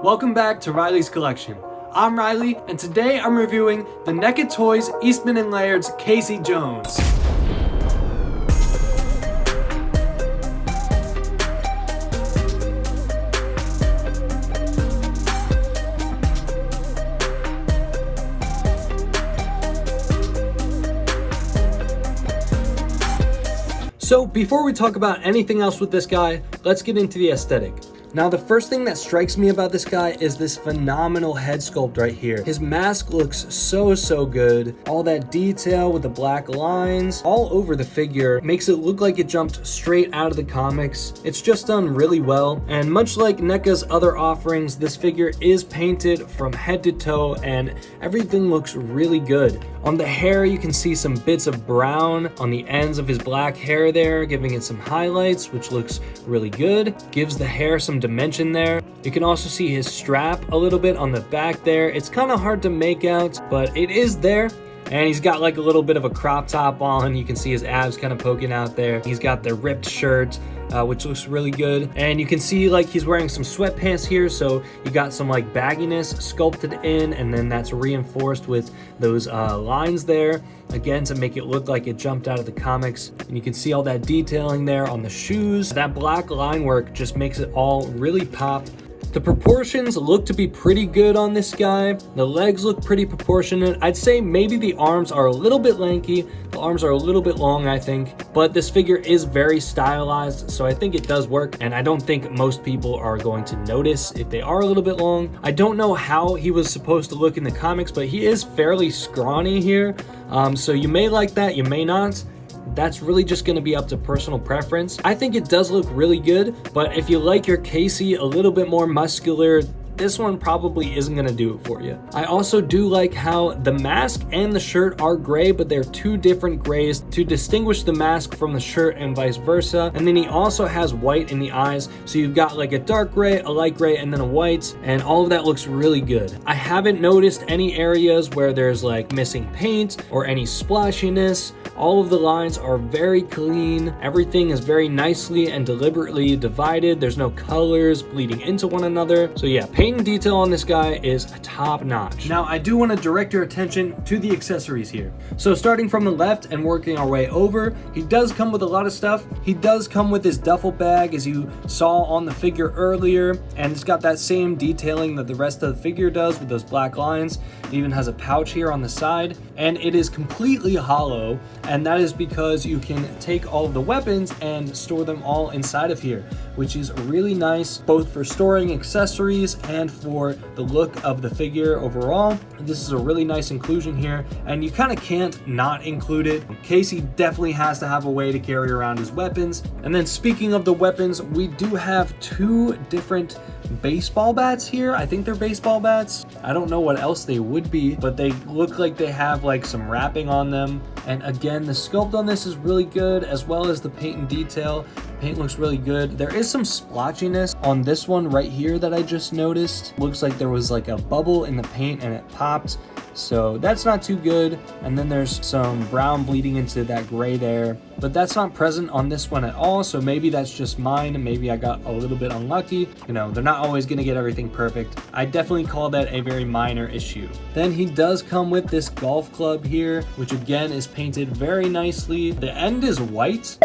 Welcome back to Riley's Collection. I'm Riley, and today I'm reviewing the Neca Toys Eastman and Laird's Casey Jones. So before we talk about anything else with this guy, let's get into the aesthetic. Now, the first thing that strikes me about this guy is this phenomenal head sculpt right here. His mask looks so good. All that detail with the black lines all over the figure makes it look like it jumped straight out of the comics. It's just done really well. And much like NECA's other offerings, this figure is painted from head to toe and everything looks really good. On the hair, you can see some bits of brown on the ends of his black hair there, giving it some highlights, which looks really good. Gives the hair some dimension there. You can also see his strap a little bit on the back there. It's kind of hard to make out, but it is there. And he's got like a little bit of a crop top on. You can see his abs kind of poking out there. He's got the ripped shirt, which looks really good. And you can see like he's wearing some sweatpants here, so you got some like bagginess sculpted in, and then that's reinforced with those lines there, again, to make it look like it jumped out of the comics. And you can see all that detailing there on the shoes. That black line work just makes it all really pop. The proportions look to be pretty good on this guy. The legs look pretty proportionate. I'd say maybe the arms are a little bit lanky. The arms are a little bit long, I think. But this figure is very stylized, so I think it does work. And I don't think most people are going to notice if they are a little bit long. I don't know how he was supposed to look in the comics, but he is fairly scrawny here. So you may like that, you may not. That's really just going to be up to personal preference. I think it does look really good, but if you like your Casey a little bit more muscular, this one probably isn't going to do it for you. I also do like how the mask and the shirt are gray, but they're two different grays to distinguish the mask from the shirt and vice versa. And then he also has white in the eyes. So you've got like a dark gray, a light gray, and then a white, and all of that looks really good. I haven't noticed any areas where there's like missing paint or any splashiness. All of the lines are very clean. Everything is very nicely and deliberately divided. There's no colors bleeding into one another. So yeah, paint and detail on this guy is top notch. Now, I do want to direct your attention to the accessories here. So starting from the left and working our way over, he does come with a lot of stuff. He does come with his duffel bag, as you saw on the figure earlier, and it's got that same detailing that the rest of the figure does with those black lines. It even has a pouch here on the side, and it is completely hollow, and that is because you can take all of the weapons and store them all inside of here, which is really nice, both for storing accessories and for the look of the figure overall. This is a really nice inclusion here, and you kind of can't not include it. Casey definitely has to have a way to carry around his weapons. And then speaking of the weapons, we do have two different baseball bats here. I think they're baseball bats. I don't know what else they would be, but they look like they have like some wrapping on them. And again, the sculpt on this is really good, as well as the paint and detail. Paint looks really good. There is some splotchiness on this one right here that I just noticed. Looks like there was like a bubble in the paint and it popped. So that's not too good. And then there's some brown bleeding into that gray there, but that's not present on this one at all. So maybe that's just mine. Maybe I got a little bit unlucky. You know, they're not always going to get everything perfect. I definitely call that a very minor issue. Then he does come with this golf club here, which again is painted very nicely. The end is white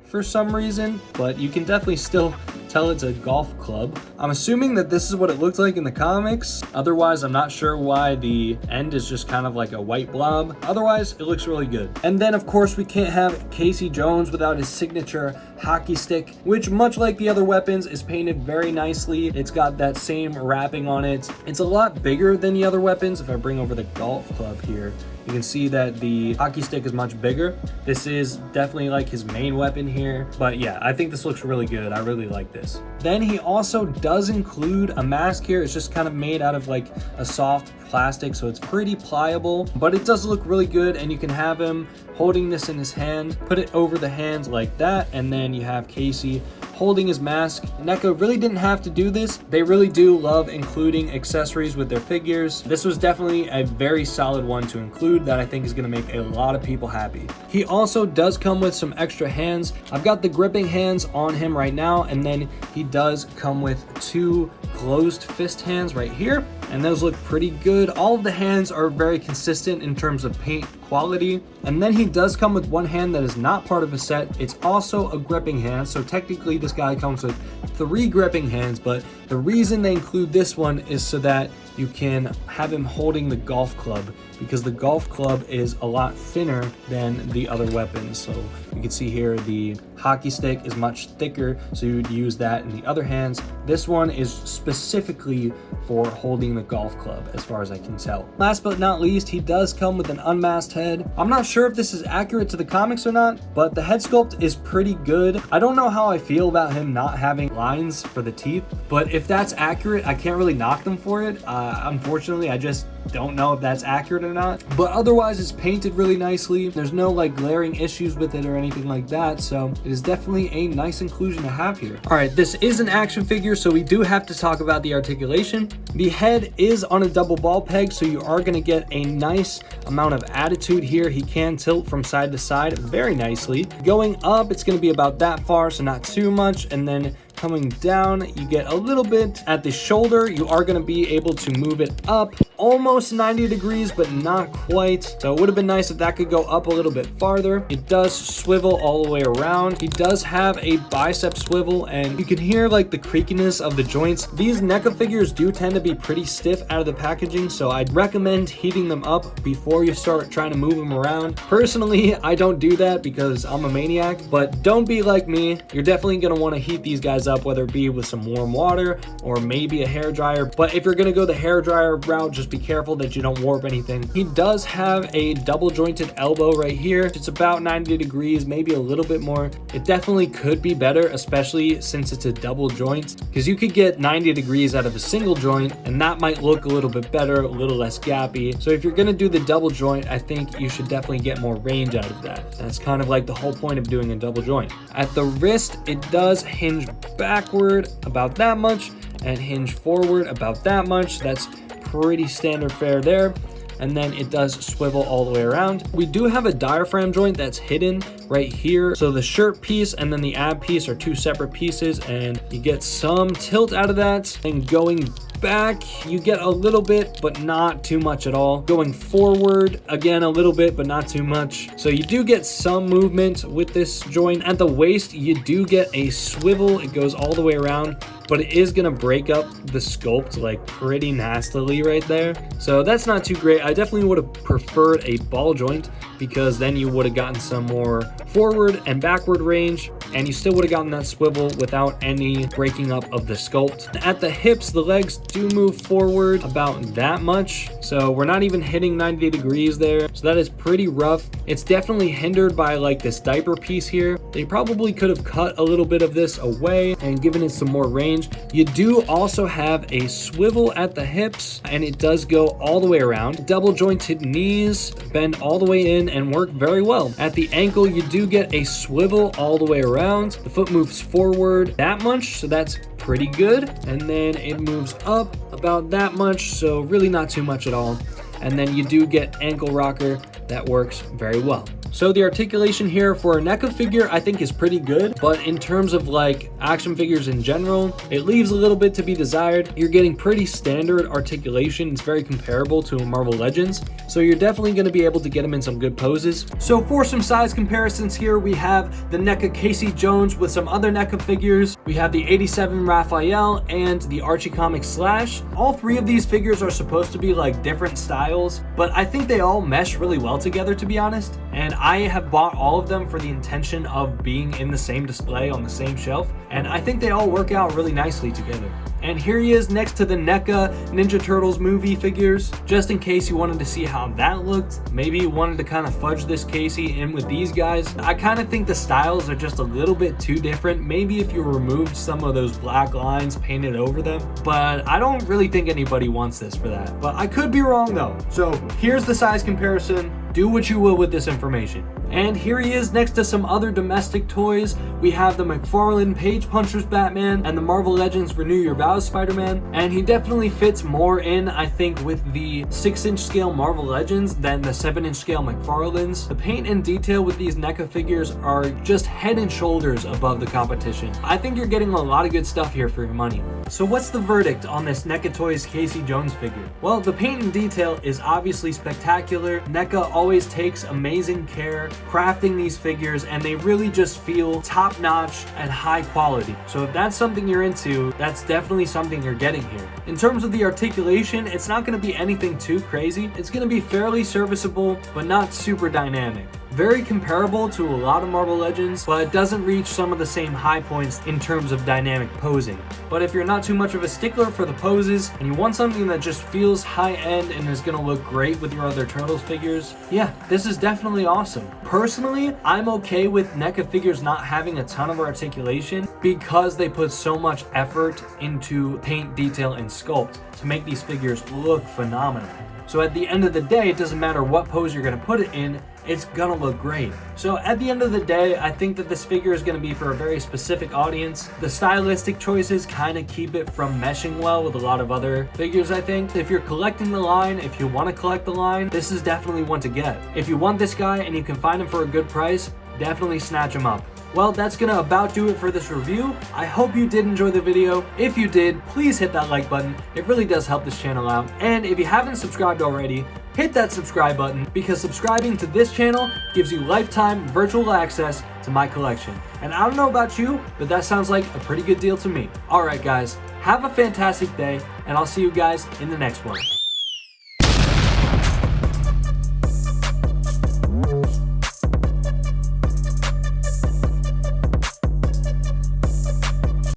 for some reason, but you can definitely still tell it's a golf club. I'm assuming that this is what it looked like in the comics. Otherwise, I'm not sure why the end is just kind of like a white blob. Otherwise, it looks really good. And then of course, we can't have Casey Jones without his signature hockey stick, which much like the other weapons is painted very nicely. It's got that same wrapping on it. It's a lot bigger than the other weapons. If I bring over the golf club here, you can see that the hockey stick is much bigger. This is definitely like his main weapon here. But yeah, I think this looks really good. I really like this. Then he also does include a mask here. It's just kind of made out of like a soft plastic, so it's pretty pliable, but it does look really good. And you can have him holding this in his hand, put it over the hands like that, and then you have Casey holding his mask. Neca really didn't have to do this. They really do love including accessories with their figures. This was definitely a very solid one to include that I think is going to make a lot of people happy. He also does come with some extra hands. I've got the gripping hands on him right now, and then he does come with 2 closed fist hands right here, and those look pretty good. All of the hands are very consistent in terms of paint quality. And then he does come with one hand that is not part of a set. It's also a gripping hand, so technically this guy comes with 3 gripping hands, but the reason they include this one is so that you can have him holding the golf club, because the golf club is a lot thinner than the other weapons. So you can see here the hockey stick is much thicker, so you would use that in the other hands. This one is specifically for holding the golf club, as far as I can tell. Last but not least, he does come with an unmasked head. I'm not sure if this is accurate to the comics or not, but the head sculpt is pretty good. I don't know how I feel about him not having lines for the teeth, but if that's accurate, I can't really knock them for it. Unfortunately, I just don't know if that's accurate or not, but otherwise it's painted really nicely. There's no like glaring issues with it or anything like that, so it is definitely a nice inclusion to have here. All right, this is an action figure, so we do have to talk about the articulation. The head is on a double ball peg, so you are going to get a nice amount of attitude here. He can tilt from side to side very nicely. Going up, it's going to be about that far, so not too much, and then coming down, you get a little bit at the shoulder. You are going to be able to move it up almost 90 degrees, but not quite. So it would have been nice if that could go up a little bit farther. It does swivel all the way around. He does have a bicep swivel, and you can hear like the creakiness of the joints. These NECA figures do tend to be pretty stiff out of the packaging, so I'd recommend heating them up before you start trying to move them around. Personally, I don't do that because I'm a maniac, but don't be like me. You're definitely going to want to heat these guys up, whether it be with some warm water or maybe a hair dryer. But if you're going to go the hair dryer route, just be careful that you don't warp anything. He does have a double jointed elbow right here. It's about 90 degrees, maybe a little bit more. It definitely could be better, especially since it's a double joint, because you could get 90 degrees out of a single joint and that might look a little bit better, a little less gappy. So if you're going to do the double joint, I think you should definitely get more range out of that. That's kind of like the whole point of doing a double joint. At the wrist, it does hinge backward about that much and hinge forward about that much. That's pretty standard fare there. And then it does swivel all the way around. We do have a diaphragm joint that's hidden right here. So the shirt piece and then the ab piece are 2 separate pieces, and you get some tilt out of that. And going back, you get a little bit, but not too much at all. Going forward, again, a little bit, but not too much. So you do get some movement with this joint. At the waist, you do get a swivel. It goes all the way around, but it is gonna break up the sculpt like pretty nastily right there. So that's not too great. I definitely would have preferred a ball joint, because then you would have gotten some more forward and backward range, and you still would have gotten that swivel without any breaking up of the sculpt. At the hips, the legs do move forward about that much, so we're not even hitting 90 degrees there, so that is pretty rough. It's definitely hindered by like this diaper piece here. They probably could have cut a little bit of this away and given it some more range. You do also have a swivel at the hips, and it does go all the way around. Double jointed knees bend all the way in and work very well. At the ankle, you do get a swivel all the way around. The foot moves forward that much, so that's pretty good. And then it moves up about that much, so really not too much at all. And then you do get ankle rocker that works very well. So the articulation here for a NECA figure I think is pretty good, but in terms of like action figures in general, it leaves a little bit to be desired. You're getting pretty standard articulation. It's very comparable to a Marvel Legends, so you're definitely going to be able to get them in some good poses. So for some size comparisons here, we have the NECA Casey Jones with some other NECA figures. We have the 87 Raphael and the Archie Comics Slash. All 3 of these figures are supposed to be like different styles, but I think they all mesh really well together, to be honest. And I have bought all of them for the intention of being in the same display on the same shelf, and I think they all work out really nicely together. And here he is next to the NECA Ninja Turtles movie figures, just in case you wanted to see how that looked. Maybe you wanted to kind of fudge this Casey in with these guys. I kind of think the styles are just a little bit too different. Maybe if you removed some of those black lines, painted over them, but I don't really think anybody wants this for that. But I could be wrong though. So here's the size comparison. Do what you will with this information. And here he is next to some other domestic toys. We have the McFarlane Page Punchers Batman and the Marvel Legends Renew Your Vows Spider-Man. And he definitely fits more in, I think, with the 6-inch scale Marvel Legends than the 7-inch scale McFarlanes. The paint and detail with these NECA figures are just head and shoulders above the competition. I think you're getting a lot of good stuff here for your money. So what's the verdict on this NECA Toys Casey Jones figure? Well, the paint and detail is obviously spectacular. NECA always takes amazing care crafting these figures, and they really just feel top-notch and high quality. So if that's something you're into, that's definitely something you're getting here. In terms of the articulation, it's not going to be anything too crazy. It's going to be fairly serviceable, but not super dynamic. Very comparable to a lot of Marvel Legends, but it doesn't reach some of the same high points in terms of dynamic posing. But if you're not too much of a stickler for the poses, and you want something that just feels high-end and is gonna look great with your other Turtles figures, yeah, this is definitely awesome. Personally, I'm okay with NECA figures not having a ton of articulation because they put so much effort into paint, detail, and sculpt to make these figures look phenomenal. So at the end of the day, it doesn't matter what pose you're gonna put it in, it's gonna look great. So at the end of the day, I think that this figure is gonna be for a very specific audience. The stylistic choices kind of keep it from meshing well with a lot of other figures, I think. If you're collecting the line, if you wanna collect the line, this is definitely one to get. If you want this guy and you can find him for a good price, definitely snatch him up. Well, that's gonna about do it for this review. I hope you did enjoy the video. If you did, please hit that like button. It really does help this channel out. And if you haven't subscribed already, hit that subscribe button, because subscribing to this channel gives you lifetime virtual access to my collection. And I don't know about you, but that sounds like a pretty good deal to me. Alright guys, have a fantastic day, and I'll see you guys in the next one.